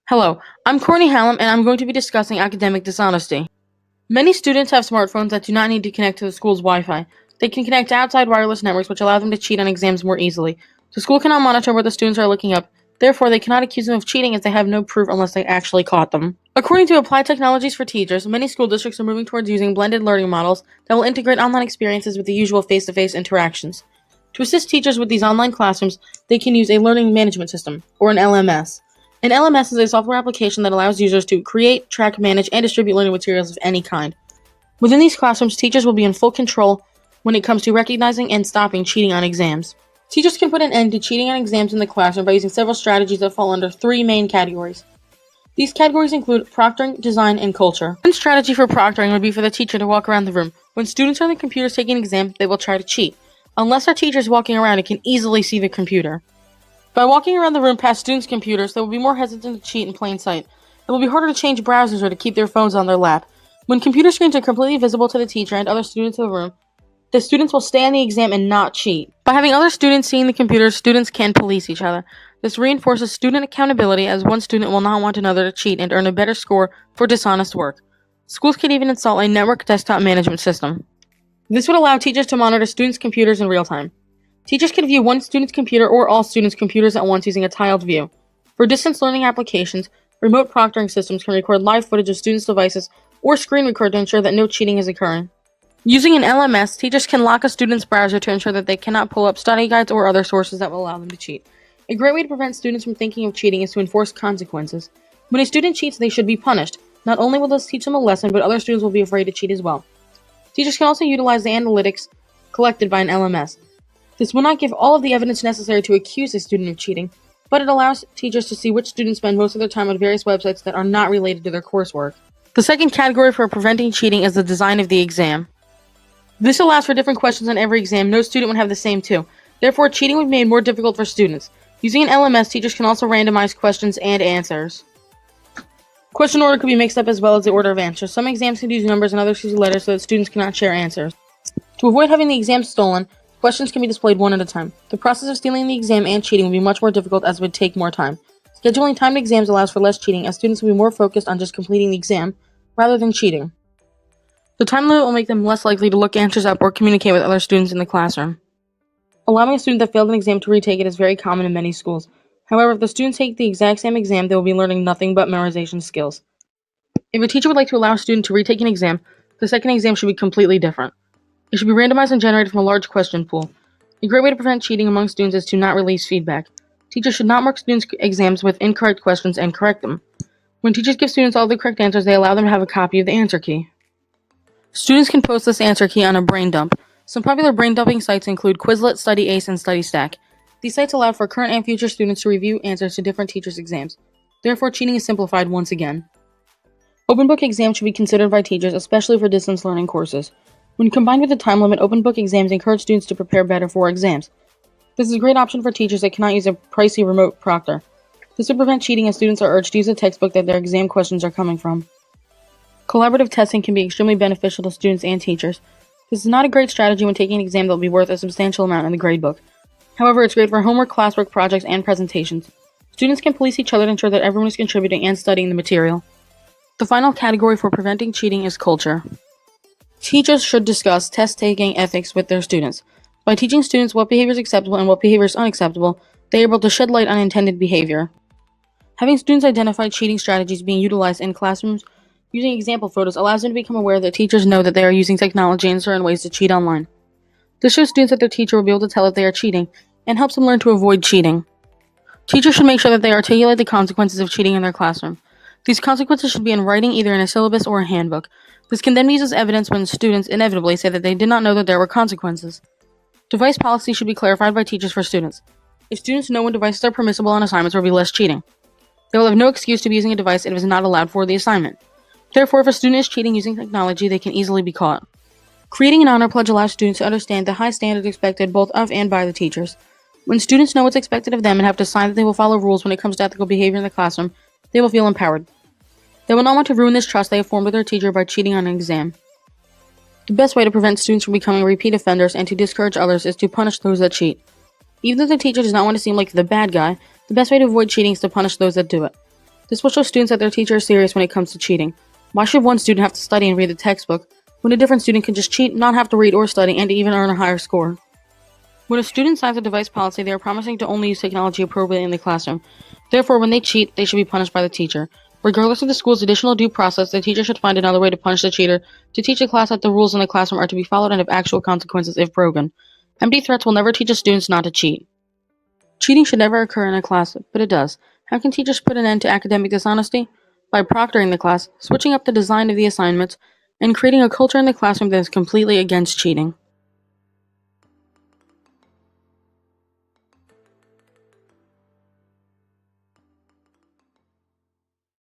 Hello, I'm Courtney Hallam, and I'm going to be discussing academic dishonesty. Many students have smartphones that do not need to connect to the school's Wi-Fi. They can connect to outside wireless networks, which allow them to cheat on exams more easily. The school cannot monitor what the students are looking up. Therefore, they cannot accuse them of cheating as they have no proof unless they actually caught them. According to Applied Technologies for Teachers, many school districts are moving towards using blended learning models that will integrate online experiences with the usual face-to-face interactions. To assist teachers with these online classrooms, they can use a learning management system, or an LMS. An LMS is a software application that allows users to create, track, manage, and distribute learning materials of any kind. Within these classrooms, teachers will be in full control when it comes to recognizing and stopping cheating on exams. Teachers can put an end to cheating on exams in the classroom by using several strategies that fall under three main categories. These categories include proctoring, design, and culture. One strategy for proctoring would be for the teacher to walk around the room. When students are on the computers taking an exam, they will try to cheat. Unless our teacher is walking around, it can easily see the computer. By walking around the room past students' computers, they will be more hesitant to cheat in plain sight. It will be harder to change browsers or to keep their phones on their lap. When computer screens are completely visible to the teacher and other students in the room, the students will stay on the exam and not cheat. By having other students seeing the computers, students can police each other. This reinforces student accountability, as one student will not want another to cheat and earn a better score for dishonest work. Schools can even install a network desktop management system. This would allow teachers to monitor students' computers in real time. Teachers can view one student's computer or all students' computers at once using a tiled view. For distance learning applications, remote proctoring systems can record live footage of students' devices or screen record to ensure that no cheating is occurring. Using an LMS, teachers can lock a student's browser to ensure that they cannot pull up study guides or other sources that will allow them to cheat. A great way to prevent students from thinking of cheating is to enforce consequences. When a student cheats, they should be punished. Not only will this teach them a lesson, but other students will be afraid to cheat as well. Teachers can also utilize the analytics collected by an LMS. This will not give all of the evidence necessary to accuse a student of cheating, but it allows teachers to see which students spend most of their time on various websites that are not related to their coursework. The second category for preventing cheating is the design of the exam. This allows for different questions on every exam. No student would have the same two. Therefore, cheating would be made more difficult for students. Using an LMS, teachers can also randomize questions and answers. Question order could be mixed up as well as the order of answers. Some exams can use numbers and others use letters so that students cannot share answers. To avoid having the exam stolen, questions can be displayed one at a time. The process of stealing the exam and cheating would be much more difficult as it would take more time. Scheduling timed exams allows for less cheating, as students will be more focused on just completing the exam rather than cheating. The time limit will make them less likely to look answers up or communicate with other students in the classroom. Allowing a student that failed an exam to retake it is very common in many schools. However, if the students take the exact same exam, they will be learning nothing but memorization skills. If a teacher would like to allow a student to retake an exam, the second exam should be completely different. It should be randomized and generated from a large question pool. A great way to prevent cheating among students is to not release feedback. Teachers should not mark students' exams with incorrect questions and correct them. When teachers give students all the correct answers, they allow them to have a copy of the answer key. Students can post this answer key on a brain dump. Some popular brain dumping sites include Quizlet, StudyAce, and StudyStack. These sites allow for current and future students to review answers to different teachers' exams. Therefore, cheating is simplified once again. Open book exams should be considered by teachers, especially for distance learning courses. When combined with the time limit, open book exams encourage students to prepare better for exams. This is a great option for teachers that cannot use a pricey remote proctor. This would prevent cheating, as students are urged to use a textbook that their exam questions are coming from. Collaborative testing can be extremely beneficial to students and teachers. This is not a great strategy when taking an exam that will be worth a substantial amount in the gradebook. However, it's great for homework, classwork, projects, and presentations. Students can police each other to ensure that everyone is contributing and studying the material. The final category for preventing cheating is culture. Teachers should discuss test-taking ethics with their students. By teaching students what behavior is acceptable and what behavior is unacceptable, they are able to shed light on intended behavior. Having students identify cheating strategies being utilized in classrooms using example photos allows them to become aware that teachers know that they are using technology in certain ways to cheat online. This shows students that their teacher will be able to tell if they are cheating, and helps them learn to avoid cheating. Teachers should make sure that they articulate the consequences of cheating in their classroom. These consequences should be in writing, either in a syllabus or a handbook. This can then be used as evidence when students inevitably say that they did not know that there were consequences. Device policy should be clarified by teachers for students. If students know when devices are permissible on assignments, there will be less cheating. They will have no excuse to be using a device if it is not allowed for the assignment. Therefore, if a student is cheating using technology, they can easily be caught. Creating an honor pledge allows students to understand the high standards expected both of and by the teachers. When students know what's expected of them and have to sign that they will follow rules when it comes to ethical behavior in the classroom, they will feel empowered. They will not want to ruin this trust they have formed with their teacher by cheating on an exam. The best way to prevent students from becoming repeat offenders and to discourage others is to punish those that cheat. Even though the teacher does not want to seem like the bad guy, the best way to avoid cheating is to punish those that do it. This will show students that their teacher is serious when it comes to cheating. Why should one student have to study and read the textbook when a different student can just cheat, not have to read or study, and even earn a higher score? When a student signs a device policy, they are promising to only use technology appropriately in the classroom. Therefore, when they cheat, they should be punished by the teacher. Regardless of the school's additional due process, the teacher should find another way to punish the cheater to teach the class that the rules in the classroom are to be followed and have actual consequences if broken. Empty threats will never teach the students not to cheat. Cheating should never occur in a class, but it does. How can teachers put an end to academic dishonesty? By proctoring the class, switching up the design of the assignments, and creating a culture in the classroom that is completely against cheating.